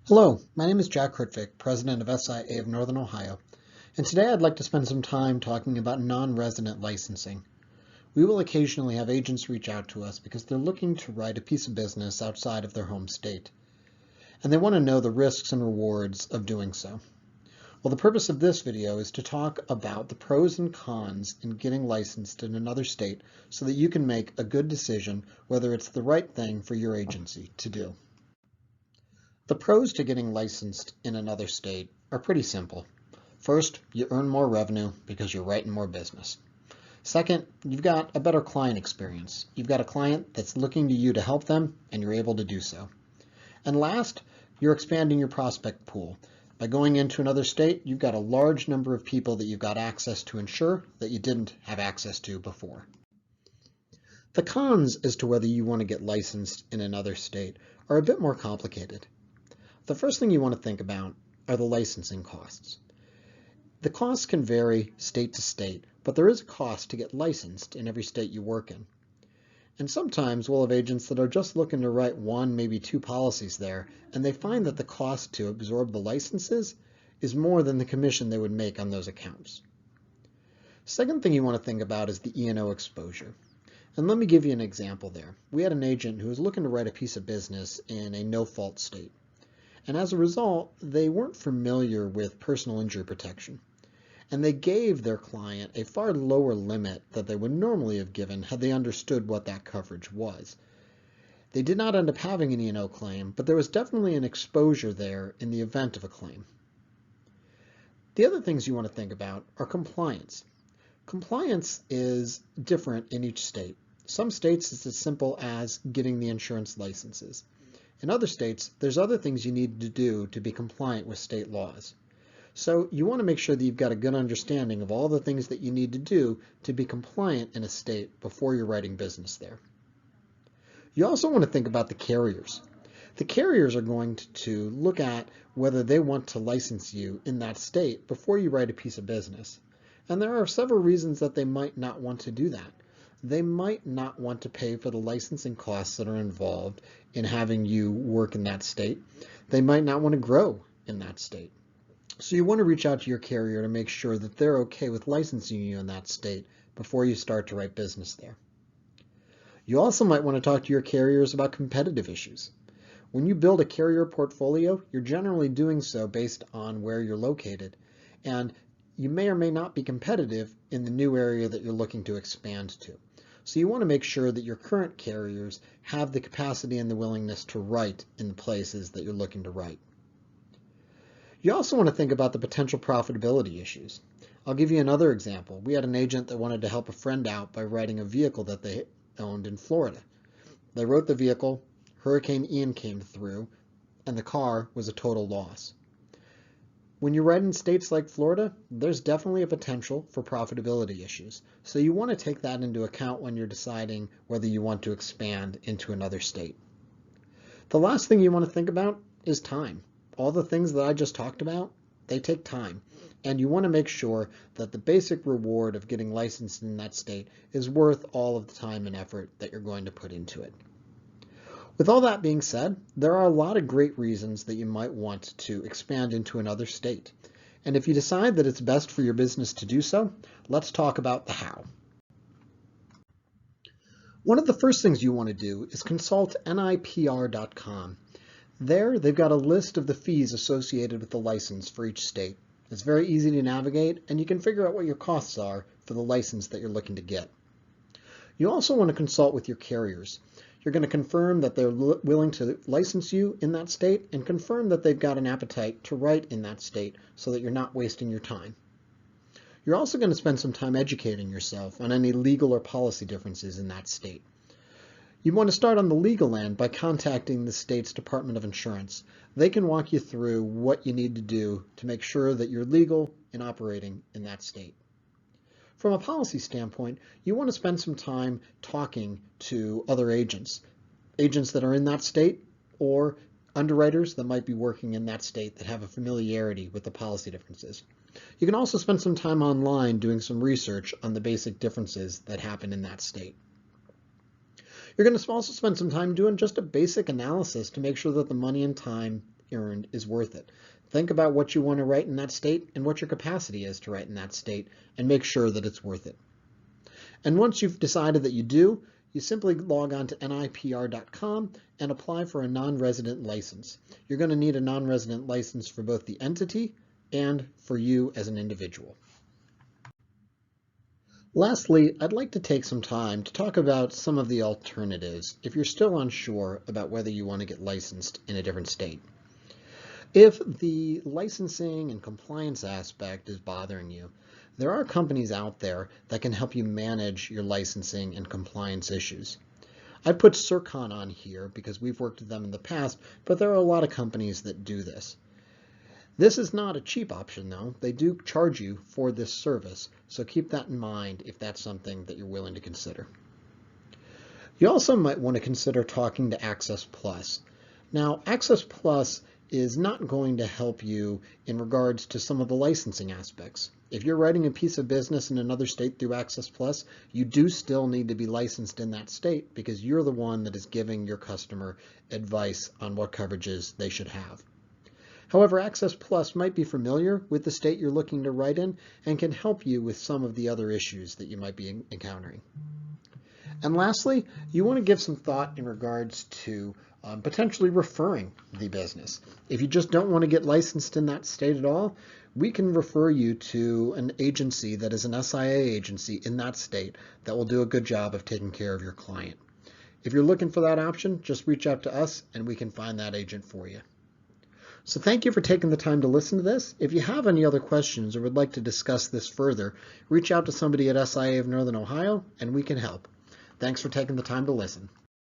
Hello, my name is Jack Hertvik, president of SIA of Northern Ohio, and today I'd like to spend some time talking about non-resident licensing. We will occasionally have agents reach out to us because they're looking to write a piece of business outside of their home state, and they want to know the risks and rewards of doing so. Well, the purpose of this video is to talk about the pros and cons in getting licensed in another state so that you can make a good decision whether it's the right thing for your agency to do. The pros to getting licensed in another state are pretty simple. First, you earn more revenue because you're writing more business. Second, you've got a better client experience. You've got a client that's looking to you to help them, and you're able to do so. And last, you're expanding your prospect pool. By going into another state, you've got a large number of people that you've got access to insure that you didn't have access to before. The cons as to whether you want to get licensed in another state are a bit more complicated. The first thing you want to think about are the licensing costs. The costs can vary state to state, but there is a cost to get licensed in every state you work in. And sometimes we'll have agents that are just looking to write one, maybe two policies there, and they find that the cost to absorb the licenses is more than the commission they would make on those accounts. Second thing you want to think about is the E&O exposure. And let me give you an example there. We had an agent who was looking to write a piece of business in a no-fault state. And as a result, they weren't familiar with personal injury protection. And they gave their client a far lower limit that they would normally have given had they understood what that coverage was. They did not end up having an E&O claim, but there was definitely an exposure there in the event of a claim. The other things you want to think about are compliance. Compliance is different in each state. Some states it's as simple as getting the insurance licenses. In other states, there's other things you need to do to be compliant with state laws. So you want to make sure that you've got a good understanding of all the things that you need to do to be compliant in a state before you're writing business there. You also want to think about the carriers. The carriers are going to look at whether they want to license you in that state before you write a piece of business. And there are several reasons that they might not want to do that. They might not want to pay for the licensing costs that are involved in having you work in that state. They might not want to grow in that state. So you want to reach out to your carrier to make sure that they're okay with licensing you in that state before you start to write business there. You also might want to talk to your carriers about competitive issues. When you build a carrier portfolio, you're generally doing so based on where you're located, and you may or may not be competitive in the new area that you're looking to expand to. So you want to make sure that your current carriers have the capacity and the willingness to write in the places that you're looking to write. You also want to think about the potential profitability issues. I'll give you another example. We had an agent that wanted to help a friend out by writing a vehicle that they owned in Florida. They wrote the vehicle, Hurricane Ian came through, and the car was a total loss. When you write in states like Florida, there's definitely a potential for profitability issues. So you want to take that into account when you're deciding whether you want to expand into another state. The last thing you want to think about is time. All the things that I just talked about, they take time. And you want to make sure that the basic reward of getting licensed in that state is worth all of the time and effort that you're going to put into it. With all that being said, there are a lot of great reasons that you might want to expand into another state. And if you decide that it's best for your business to do so, let's talk about the how. One of the first things you want to do is consult NIPR.com. There, they've got a list of the fees associated with the license for each state. It's very easy to navigate, and you can figure out what your costs are for the license that you're looking to get. You also want to consult with your carriers. You're going to confirm that they're willing to license you in that state and confirm that they've got an appetite to write in that state so that you're not wasting your time. You're also going to spend some time educating yourself on any legal or policy differences in that state. You want to start on the legal end by contacting the state's Department of Insurance. They can walk you through what you need to do to make sure that you're legal in operating in that state. From a policy standpoint, you want to spend some time talking to other agents that are in that state or underwriters that might be working in that state that have a familiarity with the policy differences. You can also spend some time online doing some research on the basic differences that happen in that state. You're going to also spend some time doing just a basic analysis to make sure that the money and time earned is worth it. Think about what you want to write in that state and what your capacity is to write in that state, and make sure that it's worth it. And once you've decided that you do, you simply log on to nipr.com and apply for a non-resident license. You're going to need a non-resident license for both the entity and for you as an individual. Lastly, I'd like to take some time to talk about some of the alternatives if you're still unsure about whether you want to get licensed in a different state. If the licensing and compliance aspect is bothering you, there are companies out there that can help you manage your licensing and compliance issues. I put Circon on here because we've worked with them in the past, but there are a lot of companies that do this. This is not a cheap option though. They do charge you for this service, so keep that in mind if that's something that you're willing to consider. You also might want to consider talking to Access Plus. Now, Access Plus is not going to help you in regards to some of the licensing aspects. If you're writing a piece of business in another state through Access Plus, you do still need to be licensed in that state because you're the one that is giving your customer advice on what coverages they should have. However, Access Plus might be familiar with the state you're looking to write in and can help you with some of the other issues that you might be encountering. And lastly, you want to give some thought in regards to potentially referring the business. If you just don't want to get licensed in that state at all, we can refer you to an agency that is an SIA agency in that state that will do a good job of taking care of your client. If you're looking for that option, just reach out to us and we can find that agent for you. So thank you for taking the time to listen to this. If you have any other questions or would like to discuss this further, reach out to somebody at SIA of Northern Ohio and we can help. Thanks for taking the time to listen.